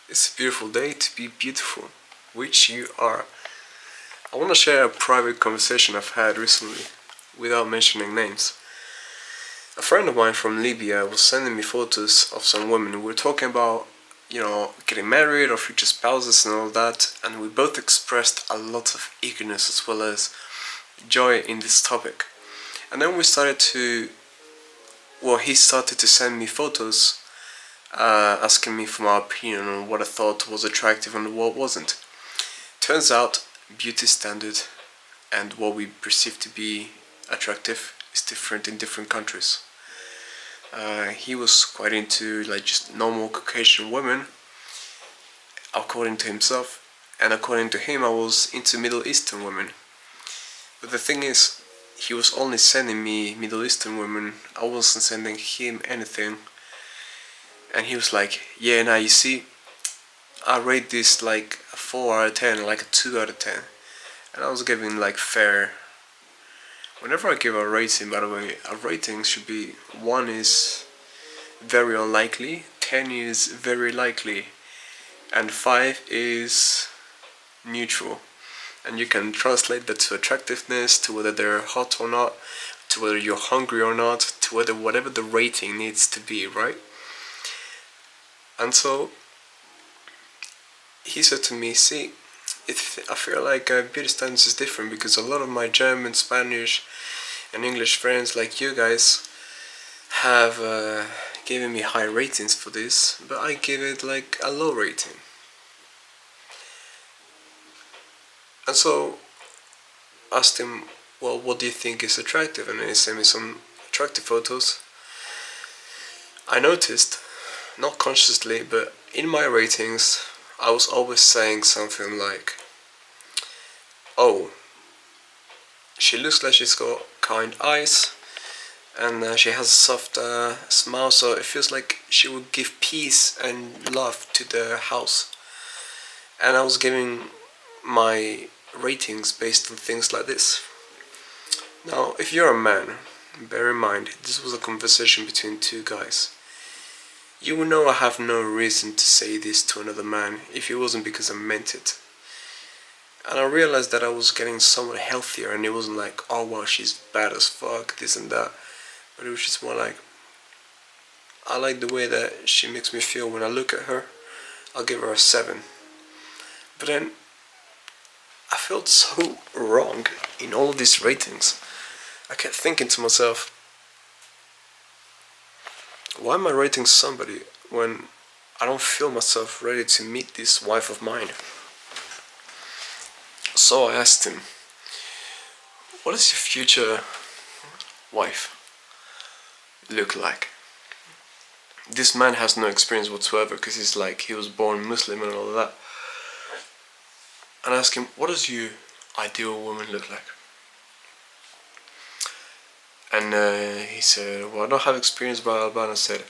It's a beautiful day to be beautiful, which you are. I want to share a private conversation I've had recently, without mentioning names. A friend of mine from Libya was sending me photos of some women. We were talking about, getting married or future spouses and all that, and we both expressed a lot of eagerness as well as joy in this topic. And then he started to send me photos asking me for my opinion on what I thought was attractive and what wasn't. Turns out, beauty standard and what we perceive to be attractive is different in different countries. He was quite into like just normal Caucasian women, according to himself, and according to him, I was into Middle Eastern women. But the thing is, he was only sending me Middle Eastern women. I wasn't sending him anything. And he was like, "Yeah, now you see, I rate this like a 4 out of 10, like a 2 out of 10." And I was giving like fair. Whenever I give a rating, by the way, a rating should be 1 is very unlikely, 10 is very likely, and 5 is neutral. And you can translate that to attractiveness, to whether they're hot or not, to whether you're hungry or not, to whatever the rating needs to be, right? And so he said to me, "See, I feel like beauty standards is different because a lot of my German, Spanish, and English friends like you guys have given me high ratings for this, but I give it like a low rating." And so I asked him, "Well, what do you think is attractive?" And he sent me some attractive photos. I noticed, not consciously, but in my ratings, I was always saying something like, "Oh, she looks like she's got kind eyes, and she has a soft smile, so it feels like she would give peace and love to the house." And I was giving my ratings based on things like this. Now, if you're a man, bear in mind, this was a conversation between two guys. You will know I have no reason to say this to another man if it wasn't because I meant it. And I realized that I was getting somewhat healthier, and it wasn't like, "Oh wow, she's bad as fuck, this and that." But it was just more like, I like the way that she makes me feel when I look at her. I'll give her a 7. But then I felt so wrong in all of these ratings. I kept thinking to myself, why am I rating somebody when I don't feel myself ready to meet this wife of mine? So I asked him, "What does your future wife look like?" This man has no experience whatsoever because he was born Muslim and all of that. And I asked him, "What does your ideal woman look like?" And he said, "Well, I don't have experience, blah, blah, blah." And I said,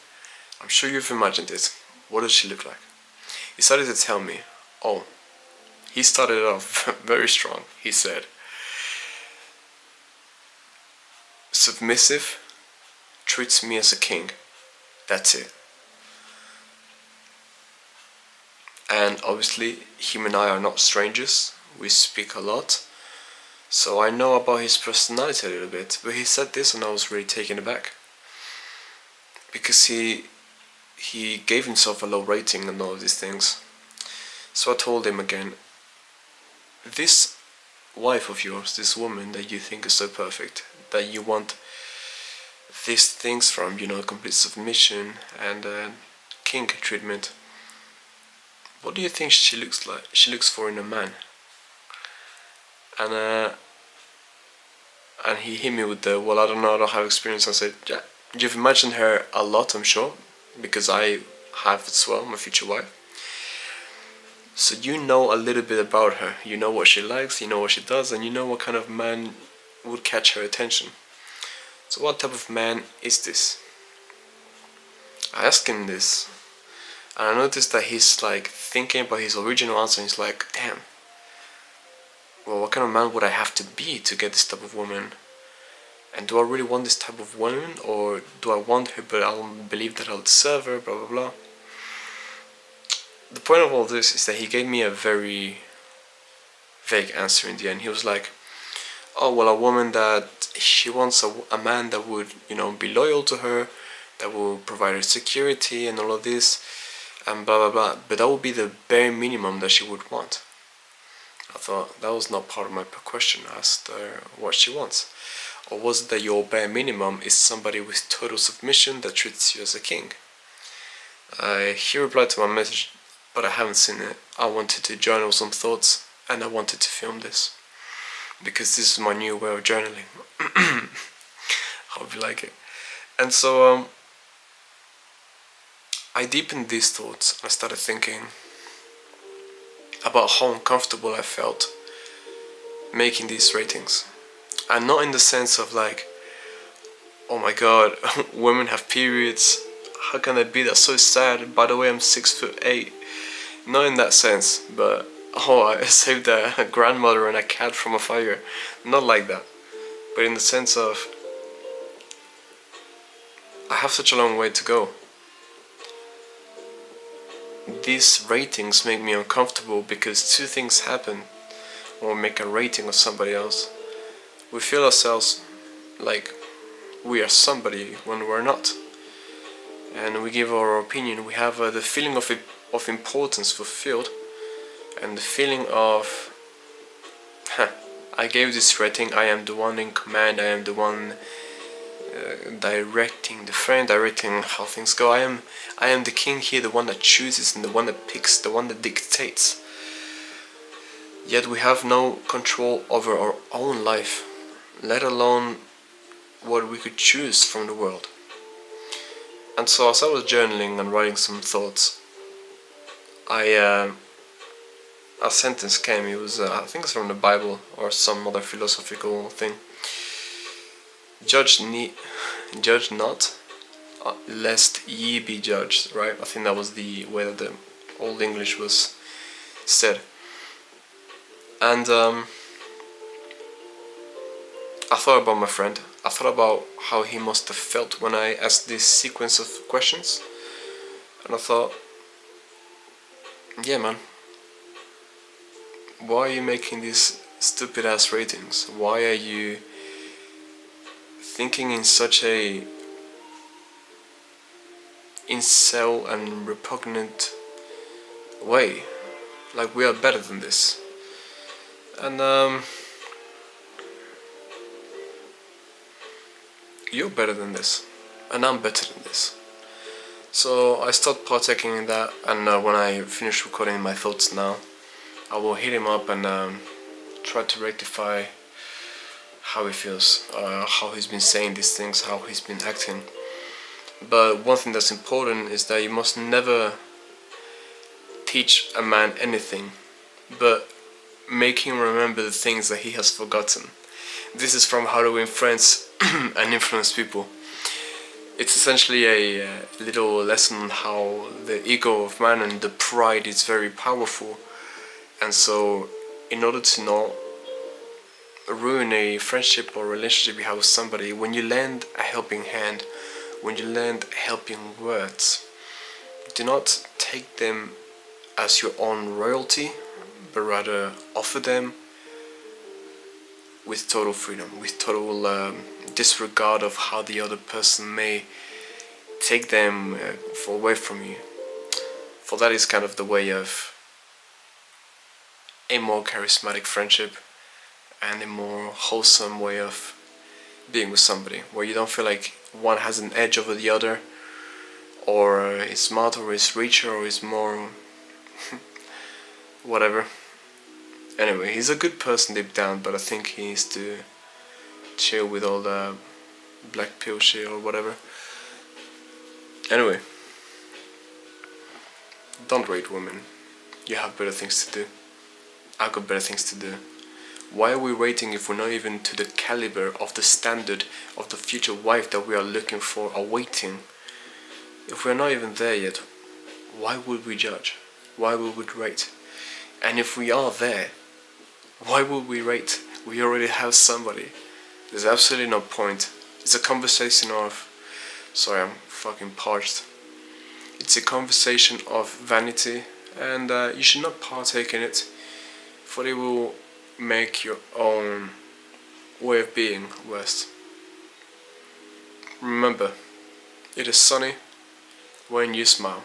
"I'm sure you've imagined it. What does she look like?" He started to tell me, he started off very strong. He said, "Submissive, treats me as a king. That's it." And obviously, him and I are not strangers. We speak a lot. So I know about his personality a little bit. But he said this and I was really taken aback. Because he gave himself a low rating and all of these things. So I told him again, this wife of yours, this woman that you think is so perfect, that you want these things from, complete submission and king treatment, what do you think she looks like? She looks for in a man? And he hit me with the, "Well, I don't know, I don't have experience." I said, "Yeah, you've imagined her a lot, I'm sure, because I have as well, my future wife. So you know a little bit about her. You know what she likes, you know what she does, and you know what kind of man would catch her attention. So what type of man is this?" I asked him this, and I noticed that he's like thinking about his original answer, and he's like, "Damn, well, what kind of man would I have to be to get this type of woman? And do I really want this type of woman, or do I want her but I don't believe that I'll deserve her, blah blah blah." the point of all this is that he gave me a very vague answer in the end. He was like, oh, well, a woman that she wants a man that would, be loyal to her, that will provide her security and all of this, and blah blah blah. But that would be the bare minimum that she would want. I thought that was not part of my question. I asked her what she wants. Or was it that your bare minimum is somebody with total submission that treats you as a king? He replied to my message, but I haven't seen it. I wanted to journal some thoughts, and I wanted to film this. Because this is my new way of journaling. Hope you like it. And so I deepened these thoughts. I started thinking about how uncomfortable I felt making these ratings. And not in the sense of like, oh my god, women have periods, how can that be? That's so sad. By the way, I'm 6'8". Not in that sense, but oh, I saved a grandmother and a cat from a fire. Not like that. But in the sense of, I have such a long way to go. These ratings make me uncomfortable because two things happen when we make a rating of somebody else. We feel ourselves like we are somebody when we're not. And we give our opinion. We have the feeling of importance fulfilled. And the feeling of, I gave this rating, I am the one in command, I am the one directing the frame, directing how things go. I am the king here, the one that chooses and the one that picks, the one that dictates. Yet we have no control over our own life, let alone what we could choose from the world. And so as I was journaling and writing some thoughts, a sentence came. It was, I think it's from the Bible or some other philosophical thing. Judge not, lest ye be judged. Right? I think that was the way that the Old English was said. And I thought about my friend. I thought about how he must have felt when I asked this sequence of questions. And I thought, yeah, man. Why are you making these stupid ass ratings? Why are you thinking in such a incel and repugnant way? Like we are better than this. And you're better than this, and I'm better than this. So I started partaking in that, and when I finish recording my thoughts now, I will hit him up and try to rectify how he feels, how he's been saying these things, how he's been acting. But one thing that's important is that you must never teach a man anything, but make him remember the things that he has forgotten. This is from How to Win Friends and Influence People. It's essentially a little lesson on how the ego of man and the pride is very powerful. And so, in order to not ruin a friendship or relationship you have with somebody, when you lend a helping hand, when you lend helping words, do not take them as your own royalty, but rather offer them with total freedom, with total disregard of how the other person may take them away from you. For that is kind of the way of a more charismatic friendship and a more wholesome way of being with somebody, where you don't feel like one has an edge over the other, or is smarter or is richer or is more whatever. Anyway, he's a good person deep down, but I think he needs to chill with all the black pill shit or whatever. Anyway, don't rate women. You have better things to do. I've got better things to do. Why are we waiting if we're not even to the caliber of the standard of the future wife that we are looking for, awaiting? If we're not even there yet, why would we judge? Why would we rate? And if we are there, why would we rate? We already have somebody. There's absolutely no point. It's a conversation of... Sorry, I'm fucking parched. It's a conversation of vanity and you should not partake in it, for it will make your own way of being worse. Remember, it is sunny when you smile.